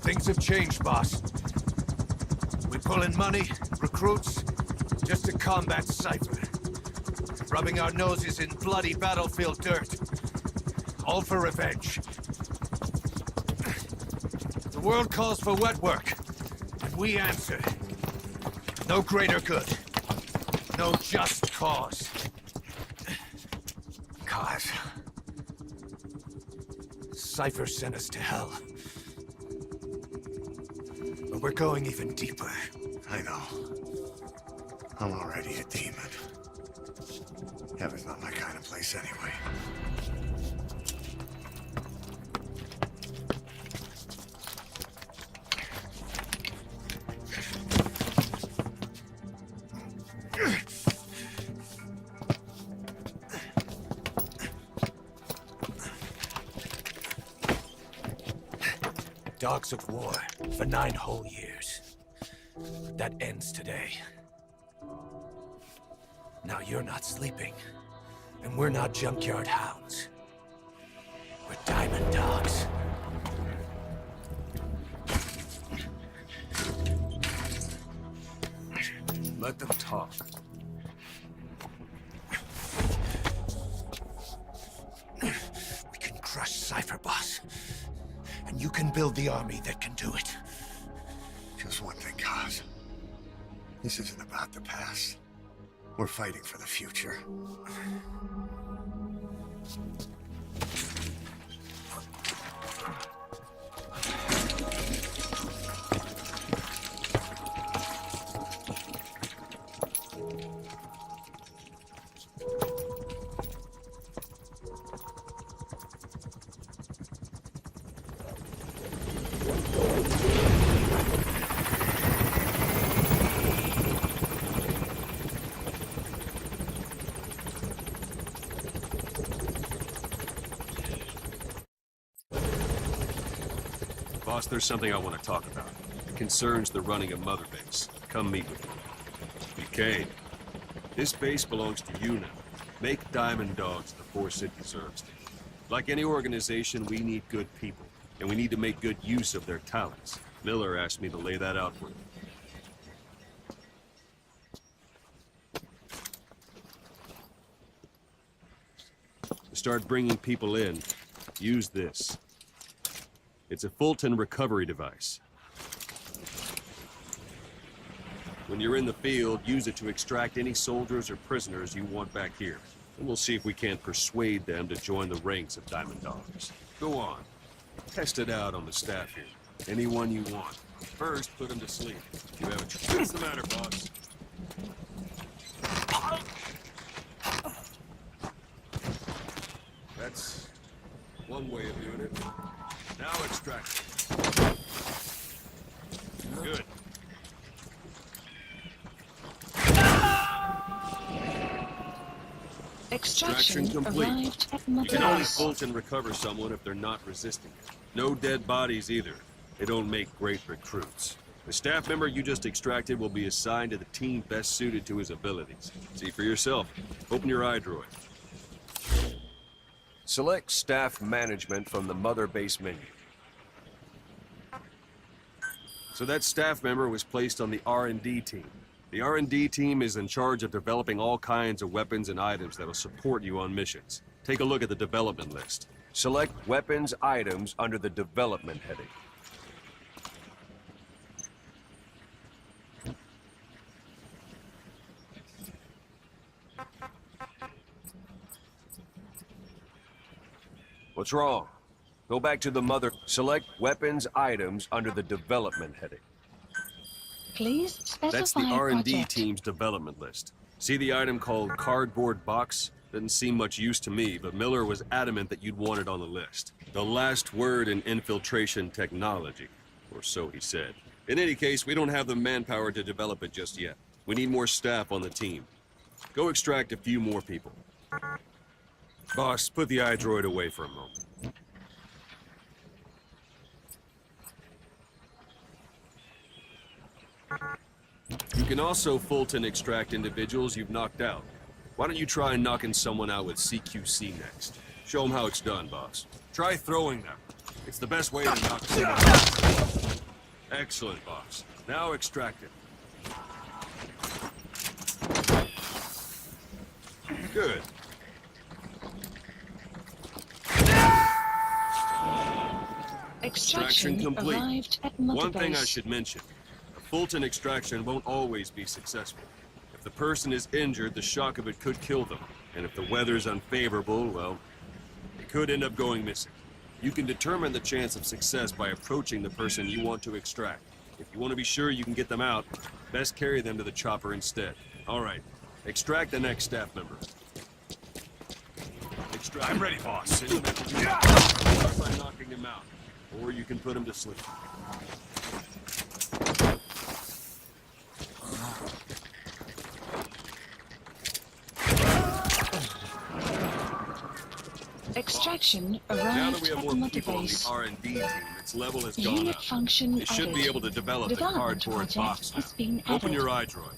Things have changed, boss. We pull in money, recruits, just to combat Cypher. Rubbing our noses in bloody battlefield dirt. All for revenge. The world calls for wet work, and we answer. No greater good. No just cause. Cause. Cypher sent us to hell. But we're going even deeper. I know. I'm already a demon. Heaven's not my kind of place anyway. Dogs of war for 9 whole years. That ends today. Now you're not sleeping, and we're not junkyard hounds. We're diamond dogs. Let them talk. We can crush Cypher, boss. And you can build the army that can do it. Just one thing, Kaz. This isn't about the past. We're fighting for the future. Boss, there's something I want to talk about. It concerns the running of Mother Base. Come meet with me. Duquesne, this base belongs to you now. Make Diamond Dogs the force it deserves. Like any organization, we need good people, and we need to make good use of their talents. Miller asked me to lay that out for you. To start bringing people in, use this. It's a Fulton recovery device. When you're in the field, use it to extract any soldiers or prisoners you want back here. And we'll see if we can't persuade them to join the ranks of Diamond Dogs. Go on. Test it out on the staff here. Anyone you want. First, put them to sleep. You have a choice. What's the matter, boss? That's one way of doing it. Now extract. Good. Extraction complete. arrived at You can only Mother's. Fulton recover someone if they're not resisting it. No dead bodies either. They don't make great recruits. The staff member you just extracted will be assigned to the team best suited to his abilities. See for yourself. Open your eye droid. Select staff management from the Mother Base menu. So that staff member was placed on the R&D team. The R&D team is in charge of developing all kinds of weapons and items that will support you on missions. Take a look at the development list. Select weapons items under the development heading. What's wrong? Go back to the Mother. Select weapons items under the development heading. Please specify That's the R&D project. team's development list. See the item called cardboard box? Didn't seem much use to me, but Miller was adamant that you'd want it on the list. The last word in infiltration technology, or so he said. In any case, we don't have the manpower to develop it just yet. We need more staff on the team. Go extract a few more people. Boss, put the iDroid away for a moment. You can also Fulton extract individuals you've knocked out. Why don't you try knocking someone out with CQC next? Show them how it's done, boss. Try throwing them. It's the best way to knock it out. Excellent, boss. Now extract it. Good. Extraction complete. arrived at mother One thing I base. should mention. A Fulton extraction won't always be successful. If the person is injured, the shock of it could kill them. And if the weather's unfavorable, well, it could end up going missing. You can determine the chance of success by approaching the person you want to extract. If you want to be sure you can get them out, best carry them to the chopper instead. All right, extract the next staff member. Extract. I'm ready, boss. Start by knocking him out, or you can put him to sleep. Extraction Now that arrived we have at more mother people on the base. R&D team, its level has gone Unit up. function They should be added. able to develop the Development cardboard project box now. has been Open added. your iDroid.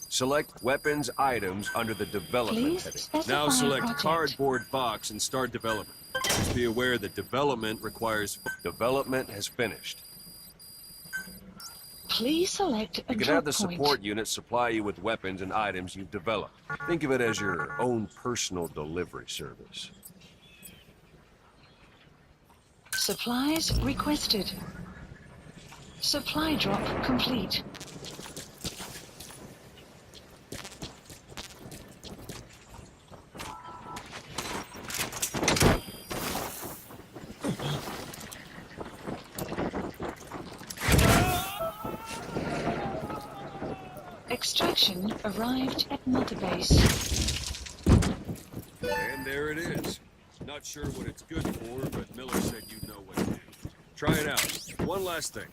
Select weapons items under the development Please heading. specify Now select project. cardboard box and start development. Just be aware that development requires... Development has finished. Please select a You can drop have the point. support unit supply you with weapons and items you've developed. Think of it as your own personal delivery service. Supplies requested. Supply drop complete. Extraction arrived at mother base. And there it is. Not sure what it's good for, but Miller said you'd know what to do. Try it out. One last thing.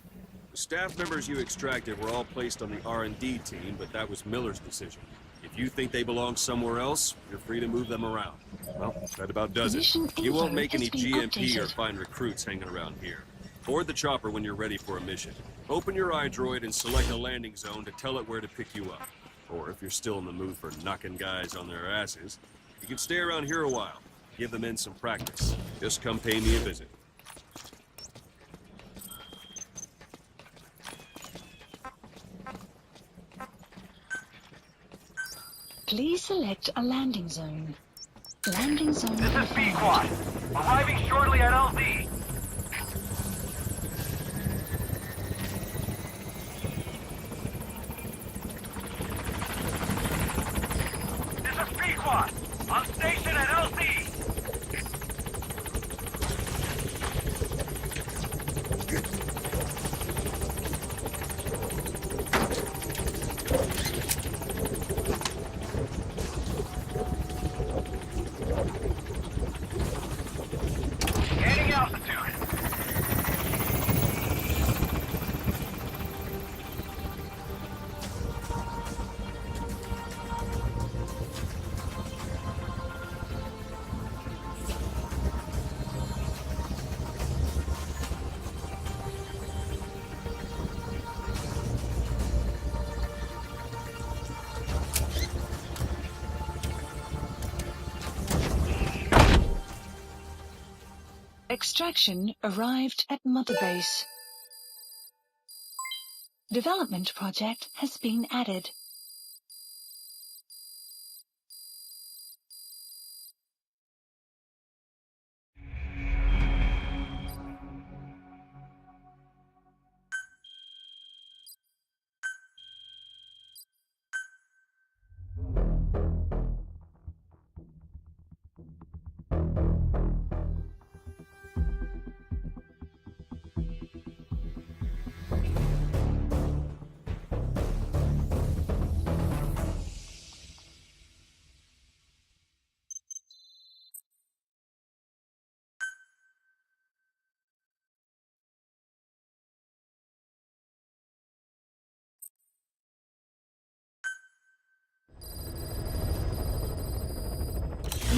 The staff members you extracted were all placed on the R&D team, but that was Miller's decision. If you think they belong somewhere else, you're free to move them around. Well, that about does it. Position You won't info make any has been GMP or updated. find recruits hanging around here. Board the chopper when you're ready for a mission. Open your iDroid and select a landing zone to tell it where to pick you up. Or if you're still in the mood for knocking guys on their asses, you can stay around here a while. Give the men some practice. Just come pay me a visit. Please select a landing zone. Landing zone This is confirmed. B-Quad. Arriving shortly at LZ. This is B-Quad. On station at LZ. Gaining altitude. Extraction arrived at mother base. Development project has been added.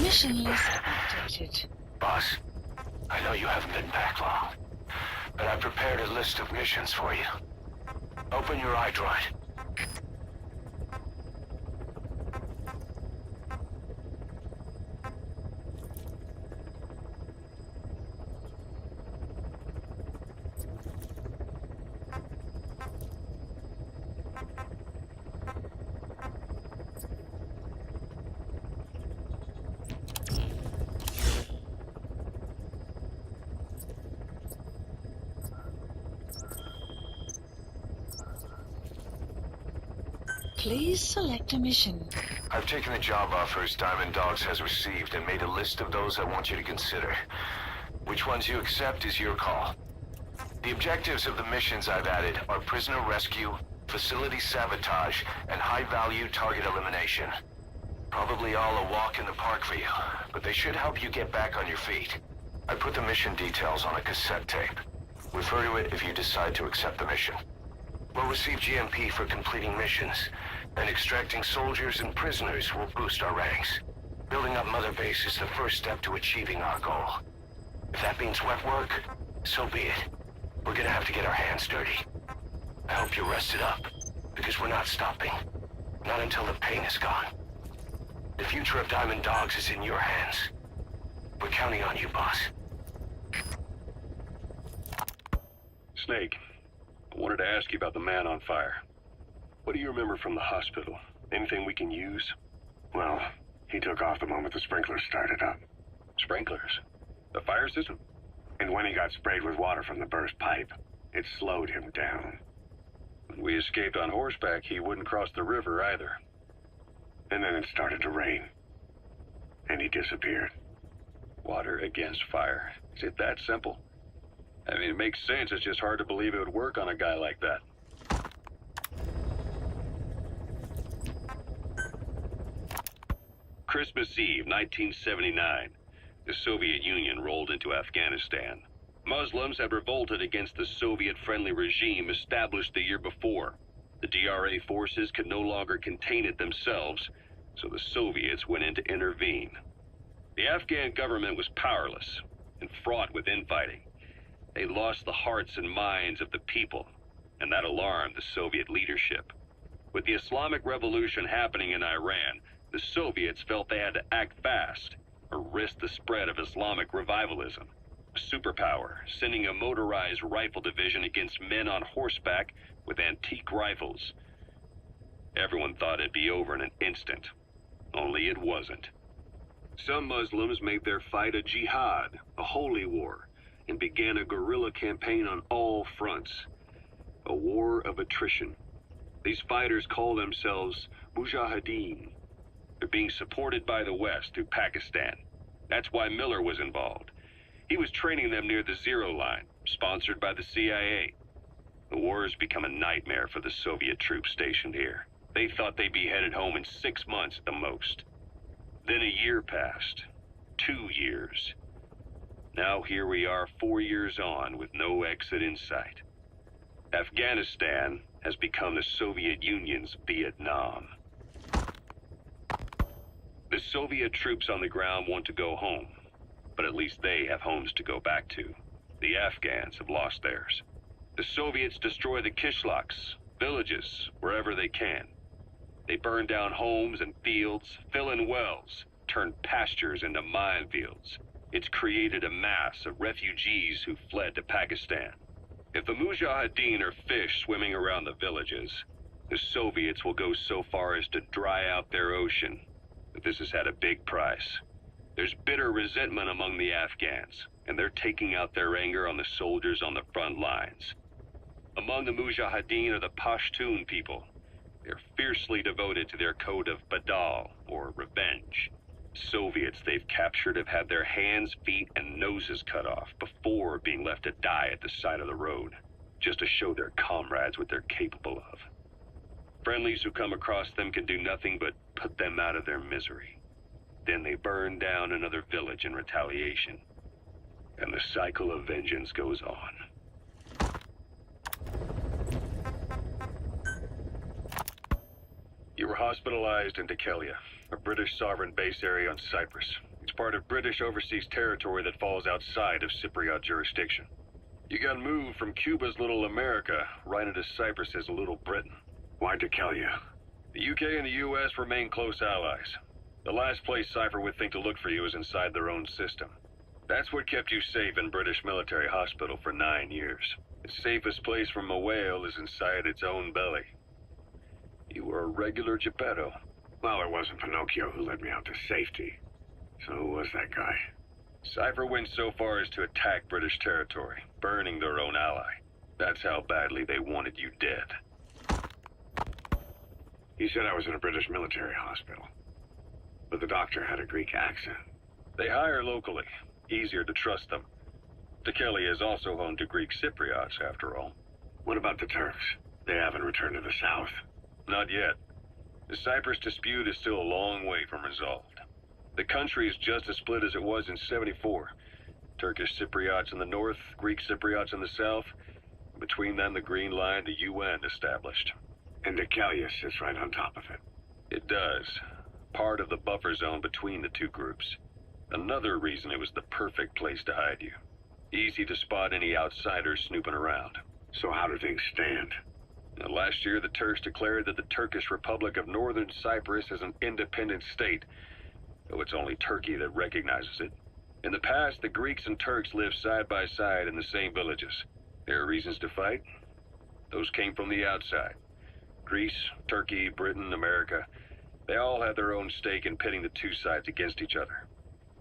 Mission list updated. Boss, I know you haven't been back long, but I prepared a list of missions for you. Open your iDroid. Please select a mission. I've taken the job offers Diamond Dogs has received and made a list of those I want you to consider. Which ones you accept is your call. The objectives of the missions I've added are prisoner rescue, facility sabotage, and high-value target elimination. Probably all a walk in the park for you, but they should help you get back on your feet. I put the mission details on a cassette tape. Refer to it if you decide to accept the mission. We'll receive GMP for completing missions, and extracting soldiers and prisoners will boost our ranks. Building up Mother Base is the first step to achieving our goal. If that means wet work, so be it. We're gonna have to get our hands dirty. I hope you're rested up, because we're not stopping. Not until the pain is gone. The future of Diamond Dogs is in your hands. We're counting on you, boss. Snake, I wanted to ask you about the man on fire. What do you remember from the hospital? Anything we can use? Well, he took off the moment the sprinklers started up. Sprinklers? The fire system? And when he got sprayed with water from the burst pipe, it slowed him down. When we escaped on horseback, he wouldn't cross the river either. And then it started to rain. And he disappeared. Water against fire. Is it that simple? I mean, it makes sense. It's just hard to believe it would work on a guy like that. Christmas Eve, 1979. The Soviet Union rolled into Afghanistan. Muslims had revolted against the Soviet-friendly regime established the year before. The DRA forces could no longer contain it themselves, so the Soviets went in to intervene. The Afghan government was powerless and fraught with infighting. They lost the hearts and minds of the people, and that alarmed the Soviet leadership. With the Islamic Revolution happening in Iran, the Soviets felt they had to act fast or risk the spread of Islamic revivalism. A superpower, sending a motorized rifle division against men on horseback with antique rifles. Everyone thought it'd be over in an instant, only it wasn't. Some Muslims made their fight a jihad, a holy war, and began a guerrilla campaign on all fronts. A war of attrition. These fighters call themselves mujahideen. They're being supported by the West through Pakistan. That's why Miller was involved. He was training them near the Zero Line, sponsored by the CIA. The war has become a nightmare for the Soviet troops stationed here. They thought they'd be headed home in 6 months at the most. Then a year passed. 2 years. Now here we are 4 years on with no exit in sight. Afghanistan has become the Soviet Union's Vietnam. The Soviet troops on the ground want to go home, but at least they have homes to go back to. The Afghans have lost theirs. The Soviets destroy the kishlaks, villages, wherever they can. They burn down homes and fields, fill in wells, turn pastures into minefields. It's created a mass of refugees who fled to Pakistan. If the Mujahideen are fish swimming around the villages, the Soviets will go so far as to dry out their ocean. But this has had a big price. There's bitter resentment among the Afghans, and they're taking out their anger on the soldiers on the front lines. Among the Mujahideen are the Pashtun people. They're fiercely devoted to their code of badal, or revenge. Soviets they've captured have had their hands, feet, and noses cut off before being left to die at the side of the road, just to show their comrades what they're capable of. Friendlies who come across them can do nothing but put them out of their misery. Then they burn down another village in retaliation. And the cycle of vengeance goes on. You were hospitalized in Dekelia, a British sovereign base area on Cyprus. It's part of British overseas territory that falls outside of Cypriot jurisdiction. You got moved from Cuba's Little America right into Cyprus's Little Britain. Why Dekelia? The UK and the US remain close allies. The last place Cypher would think to look for you is inside their own system. That's what kept you safe in British military hospital for 9 years. The safest place from a whale is inside its own belly. You were a regular Geppetto. Well, it wasn't Pinocchio who led me out to safety. So who was that guy? Cypher went so far as to attack British territory, burning their own ally. That's how badly they wanted you dead. He said I was in a British military hospital. But the doctor had a Greek accent. They hire locally. Easier to trust them. Tekeli is also home to Greek Cypriots, after all. What about the Turks? They haven't returned to the south. Not yet. The Cyprus dispute is still a long way from resolved. The country is just as split as it was in '74. Turkish Cypriots in the north, Greek Cypriots in the south. Between them, the Green Line, the UN established. And Tekeli sits right on top of it. It does. Part of the buffer zone between the two groups. Another reason it was the perfect place to hide you. Easy to spot any outsiders snooping around. So how do things stand? Now, last year, the Turks declared that the Turkish Republic of Northern Cyprus is an independent state, though it's only Turkey that recognizes it. In the past, the Greeks and Turks lived side by side in the same villages. There are reasons to fight. Those came from the outside. Greece, Turkey, Britain, America, they all had their own stake in pitting the two sides against each other.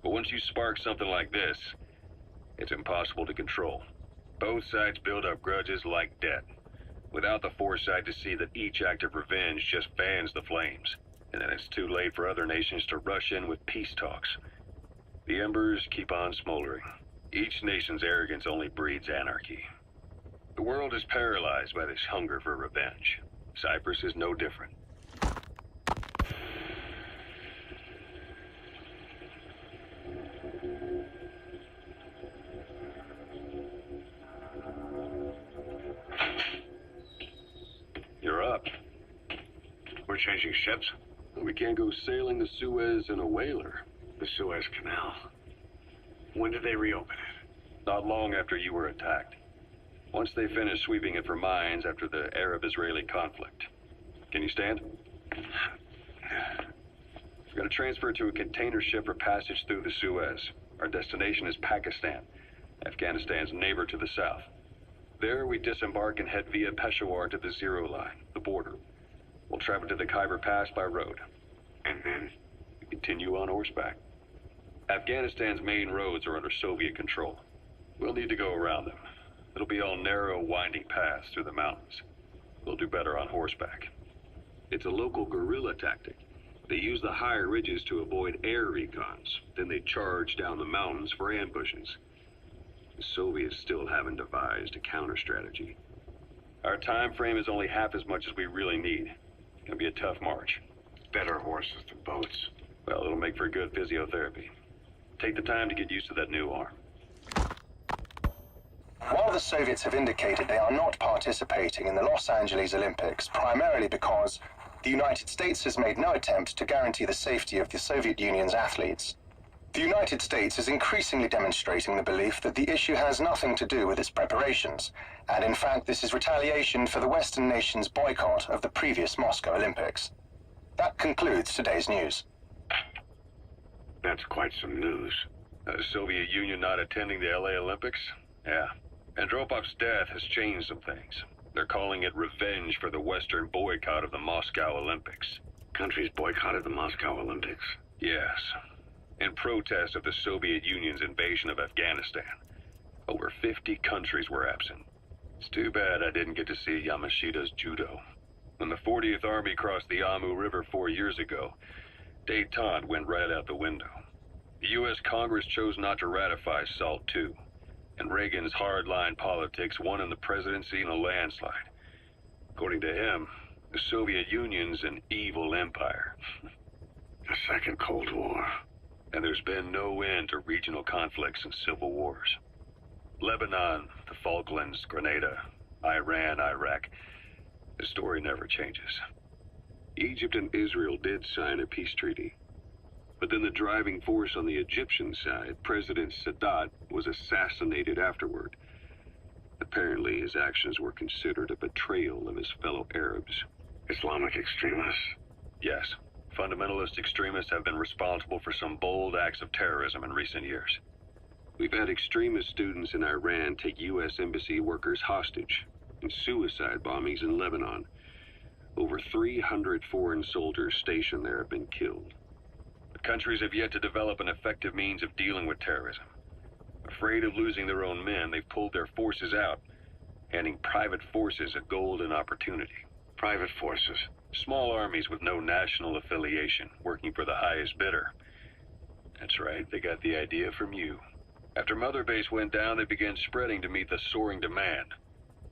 But once you spark something like this, it's impossible to control. Both sides build up grudges like debt, without the foresight to see that each act of revenge just fans the flames, and then it's too late for other nations to rush in with peace talks. The embers keep on smoldering. Each nation's arrogance only breeds anarchy. The world is paralyzed by this hunger for revenge. Cyprus is no different. You're up. We're changing ships? We can't go sailing the Suez in a whaler. The Suez Canal. When did they reopen it? Not long after you were attacked. Once they finished sweeping it for mines after the Arab-Israeli conflict. Can you stand? We're going to transfer to a container ship for passage through the Suez. Our destination is Pakistan, Afghanistan's neighbor to the south. There, we disembark and head via Peshawar to the Zero Line, the border. We'll travel to the Khyber Pass by road. And then? We continue on horseback. Afghanistan's main roads are under Soviet control. We'll need to go around them. It'll be all narrow, winding paths through the mountains. We'll do better on horseback. It's a local guerrilla tactic. They use the higher ridges to avoid air recons. Then they charge down the mountains for ambushes. The Soviets still haven't devised a counter-strategy. Our time frame is only half as much as we really need. It's gonna be a tough march. Better horses than boats. Well, it'll make for good physiotherapy. Take the time to get used to that new arm. While the Soviets have indicated they are not participating in the Los Angeles Olympics, primarily because the United States has made no attempt to guarantee the safety of the Soviet Union's athletes, the United States is increasingly demonstrating the belief that the issue has nothing to do with its preparations, and in fact this is retaliation for the Western nations' boycott of the previous Moscow Olympics. That concludes today's news. That's quite some news. The Soviet Union not attending the LA Olympics? Yeah. Andropov's death has changed some things. They're calling it revenge for the Western boycott of the Moscow Olympics. Countries boycotted the Moscow Olympics? Yes. In protest of the Soviet Union's invasion of Afghanistan. Over 50 countries were absent. It's too bad I didn't get to see Yamashita's judo. When the 40th Army crossed the Amu River 4 years ago, détente went right out the window. The U.S. Congress chose not to ratify SALT II. And Reagan's hardline politics won him the presidency in a landslide. According to him, the Soviet Union's an evil empire. The Second Cold War. And there's been no end to regional conflicts and civil wars. Lebanon, the Falklands, Grenada, Iran, Iraq. The story never changes. Egypt and Israel did sign a peace treaty. But then the driving force on the Egyptian side, President Sadat, was assassinated afterward. Apparently, his actions were considered a betrayal of his fellow Arabs. Islamic extremists? Yes. Fundamentalist extremists have been responsible for some bold acts of terrorism in recent years. We've had extremist students in Iran take U.S. embassy workers hostage, and suicide bombings in Lebanon. Over 300 foreign soldiers stationed there have been killed. Countries have yet to develop an effective means of dealing with terrorism. Afraid of losing their own men, they've pulled their forces out, handing private forces a golden opportunity. Private forces? Small armies with no national affiliation, working for the highest bidder. That's right, they got the idea from you. After Mother Base went down, they began spreading to meet the soaring demand.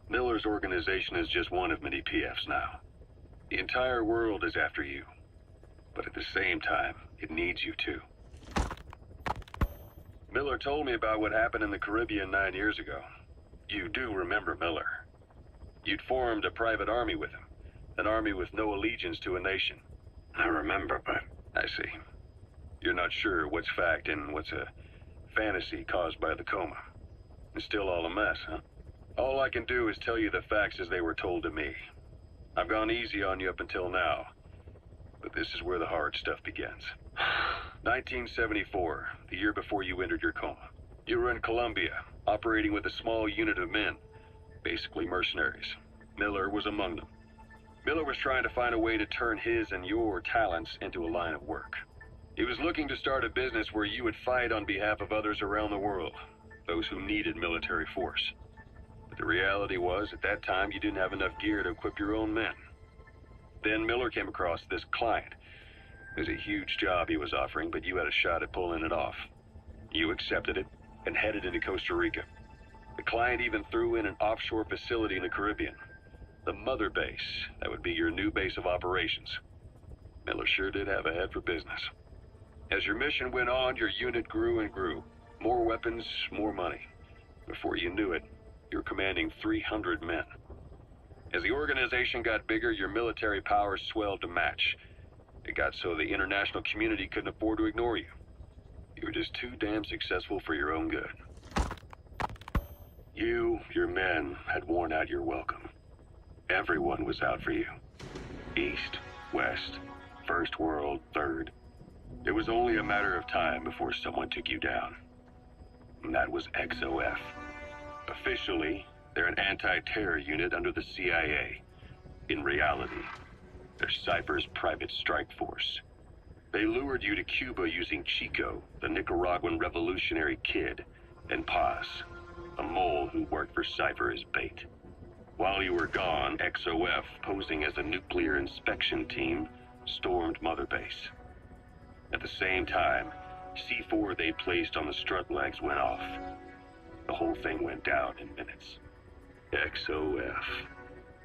Miller's organization is just one of many PFs now. The entire world is after you. But at the same time, it needs you too. Miller told me about what happened in the Caribbean 9 years ago. You do remember Miller. You'd formed a private army with him. An army with no allegiance to a nation. I remember, but... I see. You're not sure what's fact and what's a fantasy caused by the coma. It's still all a mess, huh? All I can do is tell you the facts as they were told to me. I've gone easy on you up until now, but this is where the hard stuff begins. 1974, the year before you entered your coma. You were in Colombia, operating with a small unit of men, basically mercenaries. Miller was among them. Miller was trying to find a way to turn his and your talents into a line of work. He was looking to start a business where you would fight on behalf of others around the world, those who needed military force. But the reality was, at that time, you didn't have enough gear to equip your own men. Then Miller came across this client. It was a huge job he was offering, but you had a shot at pulling it off. You accepted it and headed into Costa Rica. The client even threw in an offshore facility in the Caribbean. The Mother Base, that would be your new base of operations. Miller sure did have a head for business. As your mission went on, your unit grew and grew. More weapons, more money. Before you knew it, you were commanding 300 men. As the organization got bigger, your military powers swelled to match. It got so the international community couldn't afford to ignore you. You were just too damn successful for your own good. You, your men, had worn out your welcome. Everyone was out for you. East, West, First World, Third. It was only a matter of time before someone took you down. And that was XOF. Officially, they're an anti-terror unit under the CIA. In reality, they're Cypher's private strike force. They lured you to Cuba using Chico, the Nicaraguan revolutionary kid, and Paz, a mole who worked for Cypher as bait. While you were gone, XOF, posing as a nuclear inspection team, stormed Mother Base. At the same time, C4 they placed on the strut legs went off. The whole thing went down in minutes. XOF.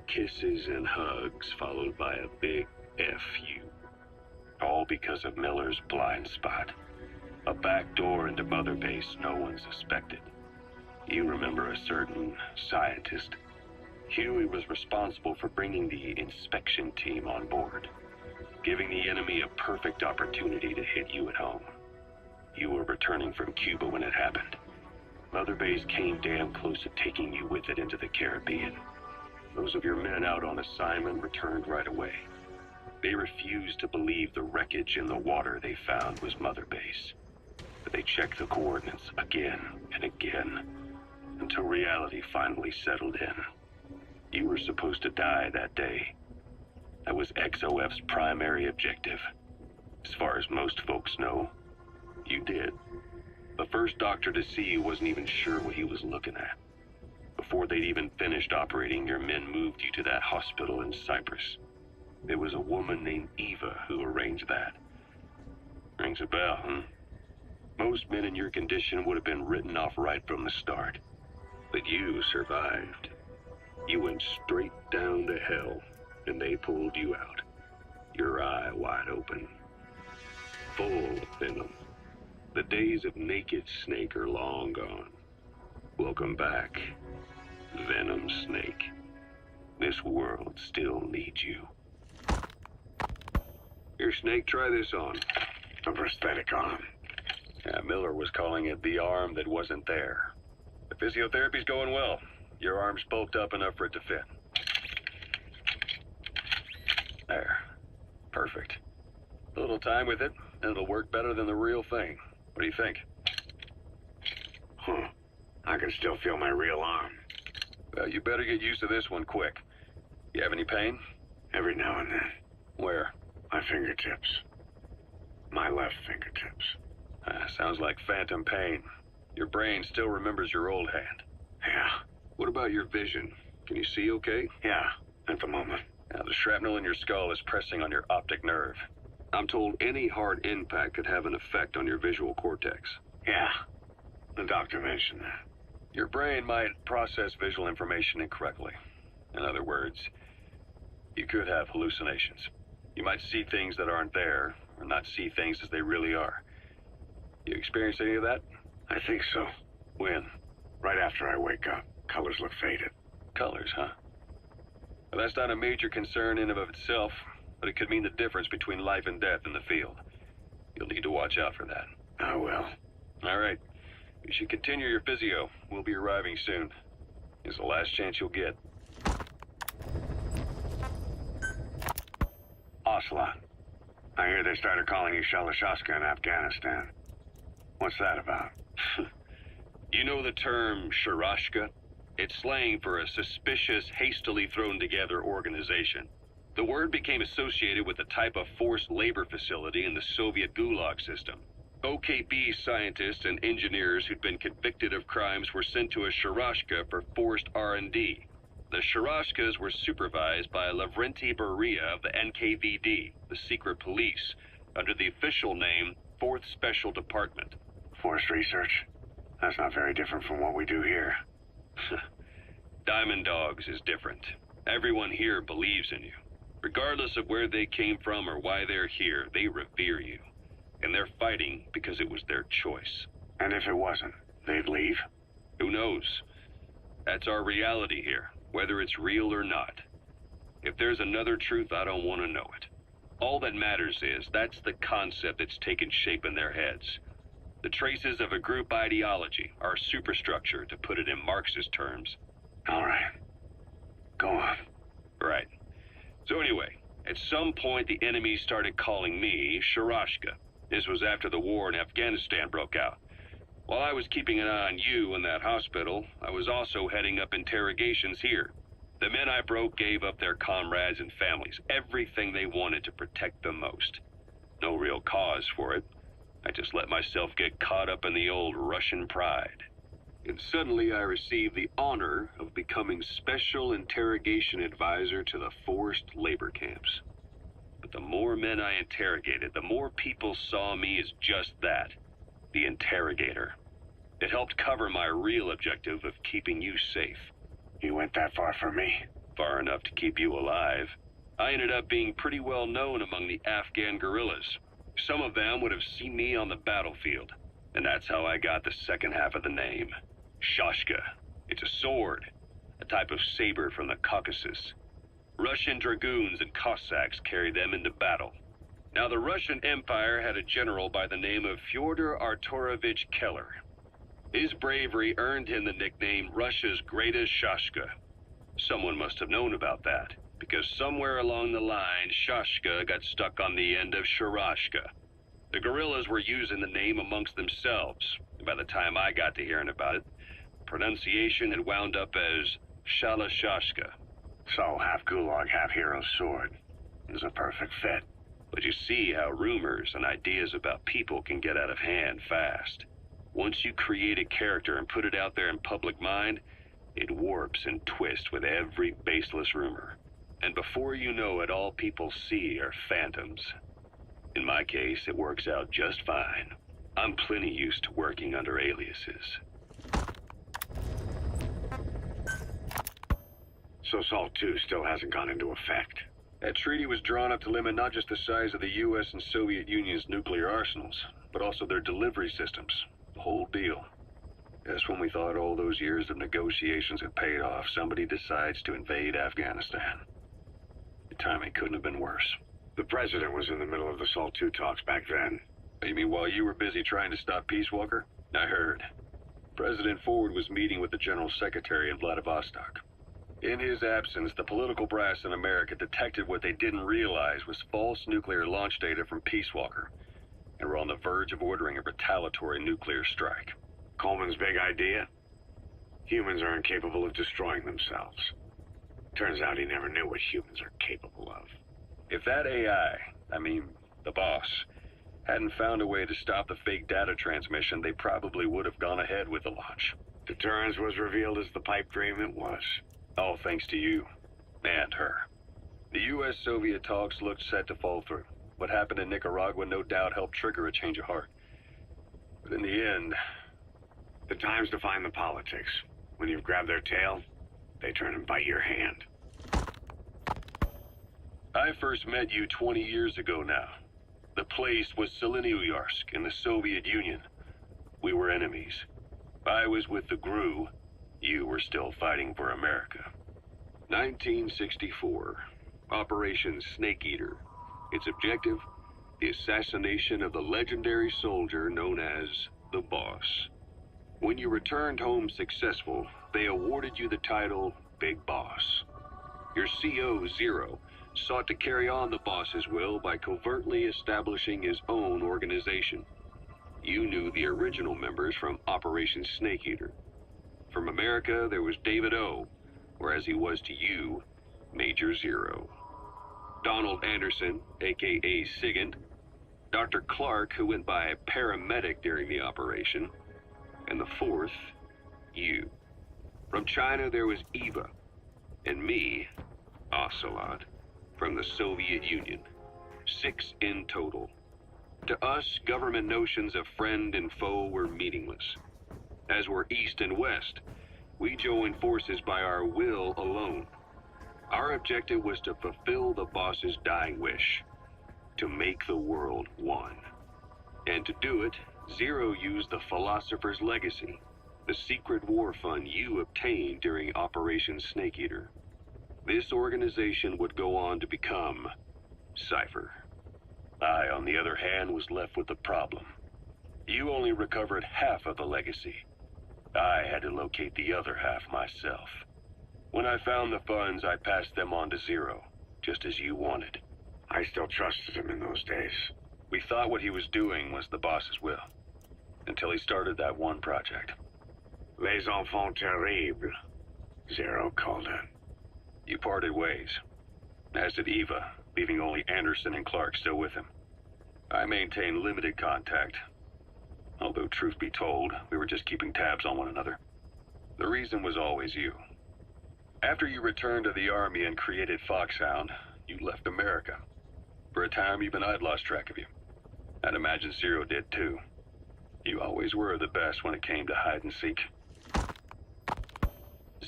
Kisses and hugs followed by a big F you. All because of Miller's blind spot. A back door into Mother Base no one suspected. You remember a certain scientist. Huey was responsible for bringing the inspection team on board, giving the enemy a perfect opportunity to hit you at home. You were returning from Cuba when it happened. Mother Base came damn close to taking you with it into the Caribbean. Those of your men out on assignment returned right away. They refused to believe the wreckage in the water they found was Mother Base. But they checked the coordinates again and again, until reality finally settled in. You were supposed to die that day. That was XOF's primary objective. As far as most folks know, you did. The first doctor to see you wasn't even sure what he was looking at. Before they'd even finished operating, your men moved you to that hospital in Cyprus. It was a woman named Eva who arranged that. Rings a bell, huh? Most men in your condition would have been written off right from the start. But you survived. You went straight down to hell, and they pulled you out. Your eye wide open. Full of venom. The days of naked Snake are long gone. Welcome back, Venom Snake. This world still needs you. Here, Snake, try this on. A prosthetic arm. Yeah, Miller was calling it the arm that wasn't there. The physiotherapy's going well. Your arm's bulked up enough for it to fit. There. Perfect. A little time with it, and it'll work better than the real thing. What do you think? Huh. I can still feel my real arm. Well, you better get used to this one quick. You have any pain? Every now and then. Where? My fingertips. My left fingertips. Sounds like phantom pain. Your brain still remembers your old hand. Yeah. What about your vision? Can you see okay? Yeah, at the moment. Now, the shrapnel in your skull is pressing on your optic nerve. I'm told any hard impact could have an effect on your visual cortex. Yeah, the doctor mentioned that. Your brain might process visual information incorrectly. In other words, you could have hallucinations. You might see things that aren't there, or not see things as they really are. You experience any of that? I think so. When? Right after I wake up. Colors look faded. Colors, huh? Well, that's not a major concern in and of itself, but it could mean the difference between life and death in the field. You'll need to watch out for that. I will. All right. You should continue your physio. We'll be arriving soon. It's the last chance you'll get. Ocelot. I hear they started calling you Shalashaska in Afghanistan. What's that about? You know the term Sharashka? It's slang for a suspicious, hastily thrown together organization. The word became associated with a type of forced labor facility in the Soviet Gulag system. OKB scientists and engineers who'd been convicted of crimes were sent to a Sharashka for forced R&D. The Sharashkas were supervised by Lavrenti Beria of the NKVD, the secret police, under the official name 4th Special Department. Forced research? That's not very different from what we do here. Diamond Dogs is different. Everyone here believes in you. Regardless of where they came from or why they're here, they revere you. And they're fighting because it was their choice. And if it wasn't, they'd leave? Who knows? That's our reality here, whether it's real or not. If there's another truth, I don't want to know it. All that matters is that's the concept that's taken shape in their heads. The traces of a group ideology, our superstructure, to put it in Marxist terms. All right. Go on. Right. So anyway, at some point the enemy started calling me Sharashka. This was after the war in Afghanistan broke out. While I was keeping an eye on you in that hospital, I was also heading up interrogations here. The men I broke gave up their comrades and families, everything they wanted to protect them most. No real cause for it. I just let myself get caught up in the old Russian pride. And suddenly I received the honor of becoming Special Interrogation Advisor to the forced labor camps. But the more men I interrogated, the more people saw me as just that, the interrogator. It helped cover my real objective of keeping you safe. You went that far for me? Far enough to keep you alive. I ended up being pretty well known among the Afghan guerrillas. Some of them would have seen me on the battlefield, and that's how I got the second half of the name. Shashka. It's a sword, a type of saber from the Caucasus. Russian dragoons and Cossacks carried them into battle. Now, the Russian Empire had a general by the name of Fyodor Arturovich Keller. His bravery earned him the nickname Russia's Greatest Shashka. Someone must have known about that, because somewhere along the line, Shashka got stuck on the end of Sharashka. The guerrillas were using the name amongst themselves, and by the time I got to hearing about it, pronunciation had wound up as Shalashashka. So, half Gulag, half Hero's sword. Is a perfect fit. But you see how rumors and ideas about people can get out of hand fast. Once you create a character and put it out there in public mind, it warps and twists with every baseless rumor. And before you know it, all people see are phantoms. In my case, it works out just fine. I'm plenty used to working under aliases. So SALT II still hasn't gone into effect? That treaty was drawn up to limit not just the size of the U.S. and Soviet Union's nuclear arsenals, but also their delivery systems. The whole deal. Just when we thought all those years of negotiations had paid off, somebody decides to invade Afghanistan. The timing couldn't have been worse. The president was in the middle of the SALT II talks back then. You mean while you were busy trying to stop Peace Walker? I heard. President Ford was meeting with the General Secretary in Vladivostok. In his absence, the political brass in America detected what they didn't realize was false nuclear launch data from Peace Walker, and were on the verge of ordering a retaliatory nuclear strike. Coleman's big idea? Humans are incapable of destroying themselves. Turns out he never knew what humans are capable of. If that AI, the boss, hadn't found a way to stop the fake data transmission, they probably would have gone ahead with the launch. Deterrence was revealed as the pipe dream it was. All thanks to you. And her. The U.S.-Soviet talks looked set to fall through. What happened in Nicaragua no doubt helped trigger a change of heart. But in the end... The times define the politics. When you've grabbed their tail, they turn and bite your hand. I first met you 20 years ago now. The place was Selenyuyarsk in the Soviet Union. We were enemies. I was with the GRU. You were still fighting for America. 1964. Operation Snake Eater. Its objective? The assassination of the legendary soldier known as the Boss. When you returned home successful, they awarded you the title Big Boss. Your CO, Zero, sought to carry on the boss's will by covertly establishing his own organization. You knew the original members from Operation Snake Eater. From America, there was David O, or as he was to you, Major Zero. Donald Anderson, aka Sigint. Dr. Clark, who went by paramedic during the operation. And the fourth, you. From China, there was Eva. And me, Ocelot, from the Soviet Union. 6 in total. To us, government notions of friend and foe were meaningless. As were East and West, we joined forces by our will alone. Our objective was to fulfill the boss's dying wish, to make the world one. And to do it, Zero used the Philosopher's Legacy, the secret war fund you obtained during Operation Snake Eater. This organization would go on to become Cypher. I, on the other hand, was left with the problem. You only recovered half of the legacy. I had to locate the other half myself. When I found the funds, I passed them on to Zero, just as you wanted. I still trusted him in those days. We thought what he was doing was the boss's will, until he started that one project. Les enfants terribles, Zero called it. You parted ways, as did Eva, leaving only Anderson and Clark still with him. I maintained limited contact, although truth be told, we were just keeping tabs on one another. The reason was always you. After you returned to the Army and created Foxhound, you left America. For a time, even I'd lost track of you. I'd imagine Zero did too. You always were the best when it came to hide and seek.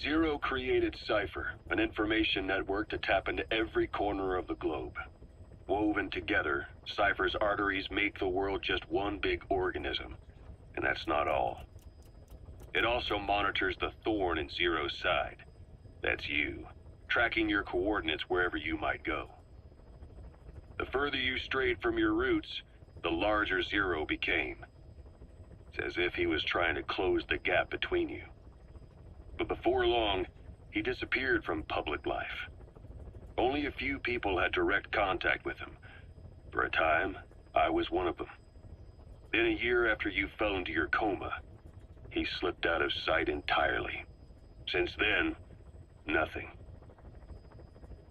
Zero created Cypher, an information network to tap into every corner of the globe. Woven together, Cypher's arteries make the world just one big organism. And that's not all. It also monitors the thorn in Zero's side. That's you, tracking your coordinates wherever you might go. The further you strayed from your roots, the larger Zero became. It's as if he was trying to close the gap between you. But before long, he disappeared from public life. Only a few people had direct contact with him. For a time, I was one of them. Then a year after you fell into your coma, he slipped out of sight entirely. Since then, nothing.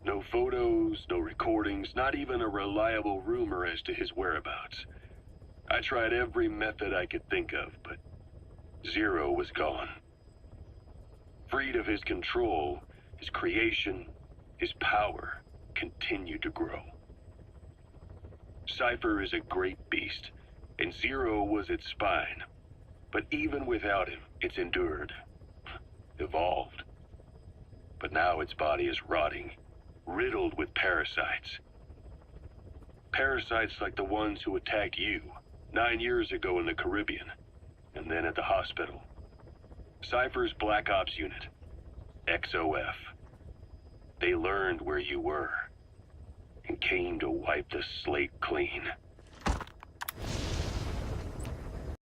No photos, no recordings, not even a reliable rumor as to his whereabouts. I tried every method I could think of, but Zero was gone. Freed of his control, his creation, his power continued to grow. Cypher is a great beast, and Zero was its spine. But even without him, it's endured, evolved. But now its body is rotting, riddled with parasites. Parasites like the ones who attacked you 9 years ago in the Caribbean, and then at the hospital. Cypher's Black Ops unit, XOF. They learned where you were, and came to wipe the slate clean.